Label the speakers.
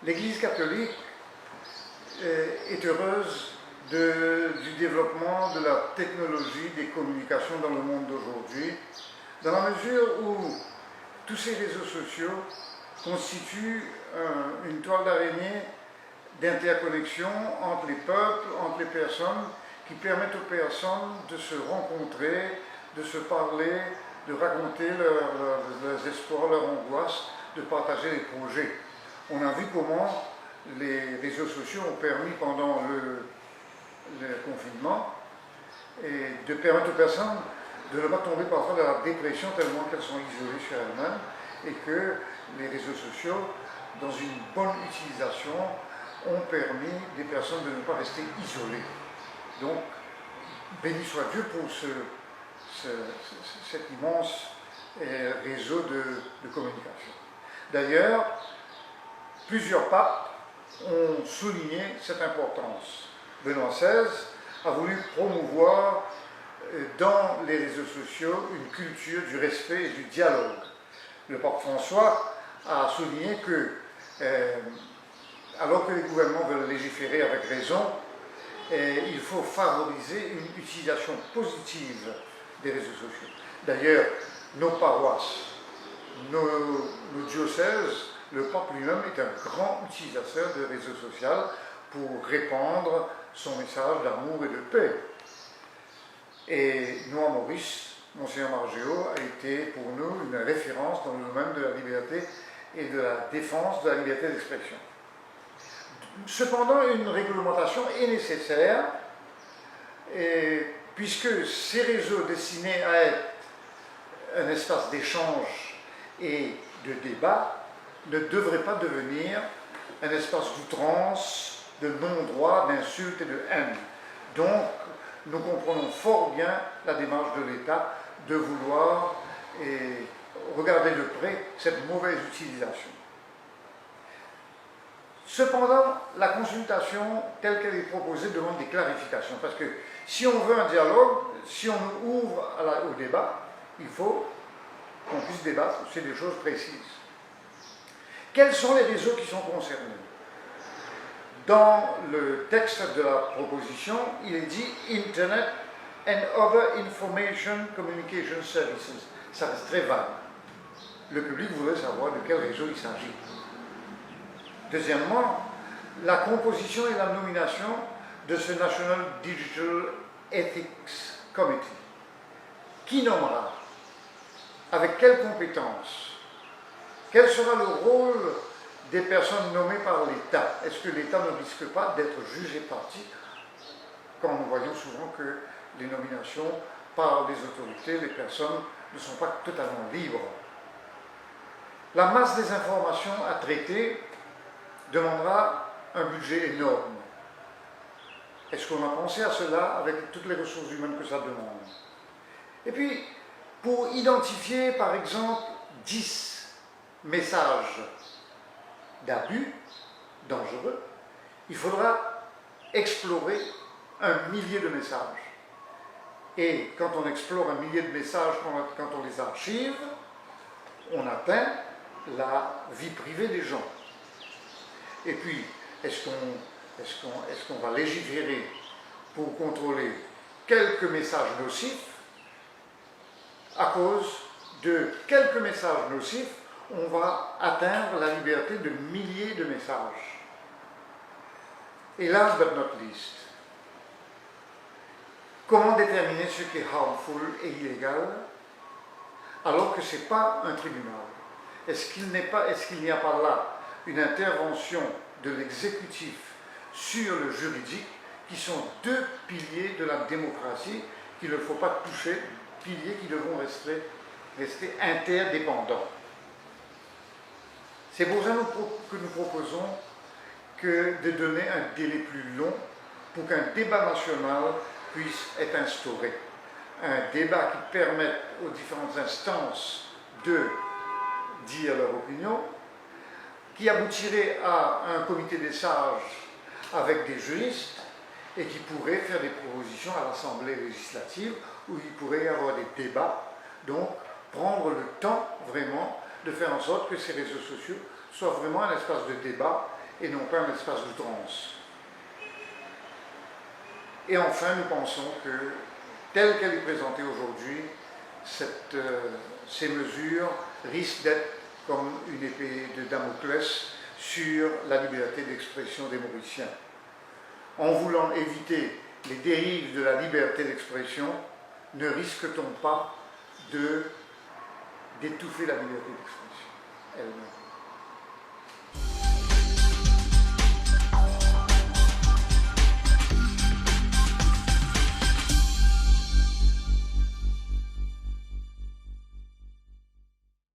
Speaker 1: l'Église catholique est heureuse du développement de la technologie des communications dans le monde d'aujourd'hui, dans la mesure où tous ces réseaux sociaux constituent une toile d'araignée d'interconnexion entre les peuples, entre les personnes, qui permettent aux personnes de se rencontrer, de se parler, de raconter leurs espoirs, leurs angoisses, de partager les projets. On a vu comment les réseaux sociaux ont permis pendant le confinement et de permettre aux personnes de ne pas tomber parfois dans la dépression tellement qu'elles sont isolées sur elles-mêmes et que les réseaux sociaux, dans une bonne utilisation, ont permis des personnes de ne pas rester isolées. Donc, béni soit Dieu pour cet immense réseau de communication. D'ailleurs, plusieurs papes ont souligné cette importance. Benoît XVI a voulu promouvoir dans les réseaux sociaux une culture du respect et du dialogue. Le pape François a souligné que, alors que les gouvernements veulent légiférer avec raison, il faut favoriser une utilisation positive des réseaux sociaux. D'ailleurs, nos paroisses, nos diocèses, le pape lui-même est un grand utilisateur de réseaux sociaux pour répandre son message d'amour et de paix. Et nous, à Maurice, Monseigneur Margéo a été pour nous une référence dans le domaine de la liberté et de la défense de la liberté d'expression. Cependant, une réglementation est nécessaire, puisque ces réseaux destinés à être un espace d'échange et de débat ne devraient pas devenir un espace d'outrance, de non-droit, d'insultes et de haine. Donc, nous comprenons fort bien la démarche de l'État de vouloir regarder de près cette mauvaise utilisation. Cependant, la consultation telle qu'elle est proposée demande des clarifications, parce que si on veut un dialogue, si on ouvre au débat, il faut qu'on puisse débattre sur des choses précises. Quels sont les réseaux qui sont concernés? Dans le texte de la proposition, il est dit « Internet and other information communication services ». Ça reste très vague. Le public voudrait savoir de quel réseau il s'agit. Deuxièmement, la composition et la nomination de ce National Digital Ethics Committee. Qui nommera? Avec quelles compétences? Quel sera le rôle des personnes nommées par l'État? Est-ce que l'État ne risque pas d'être jugé parti quand nous voyons souvent que les nominations par les autorités, les personnes ne sont pas totalement libres? La masse des informations à traiter demandera un budget énorme. Est-ce qu'on a pensé à cela avec toutes les ressources humaines que ça demande? Et puis, pour identifier par exemple 10 messages d'abus dangereux, il faudra explorer 1 millier de messages. Et quand on explore 1 millier de messages, quand on les archive, on atteint la vie privée des gens. Et puis, est-ce qu'on va légiférer pour contrôler quelques messages nocifs? À cause de quelques messages nocifs, on va atteindre la liberté de milliers de messages. Et last but not least, comment déterminer ce qui est harmful et illégal alors que ce n'est pas un tribunal? Est-ce qu'il n'y a pas là une intervention de l'exécutif sur le juridique, qui sont 2 piliers de la démocratie qu'il ne faut pas toucher, piliers qui devront rester interdépendants? C'est pour ça que nous proposons de donner un délai plus long pour qu'un débat national puisse être instauré. Un débat qui permette aux différentes instances de dire leur opinion, qui aboutirait à un comité des sages avec des juristes et qui pourrait faire des propositions à l'Assemblée législative où il pourrait y avoir des débats. Donc, prendre le temps vraiment de faire en sorte que ces réseaux sociaux soient vraiment un espace de débat et non pas un espace d'outrance. Et enfin, nous pensons que, telle qu'elle est présentée aujourd'hui, ces mesures risquent d'être comme une épée de Damoclès sur la liberté d'expression des Mauriciens. En voulant éviter les dérives de la liberté d'expression, ne risque-t-on pas d'étouffer la liberté d'expression elle-même?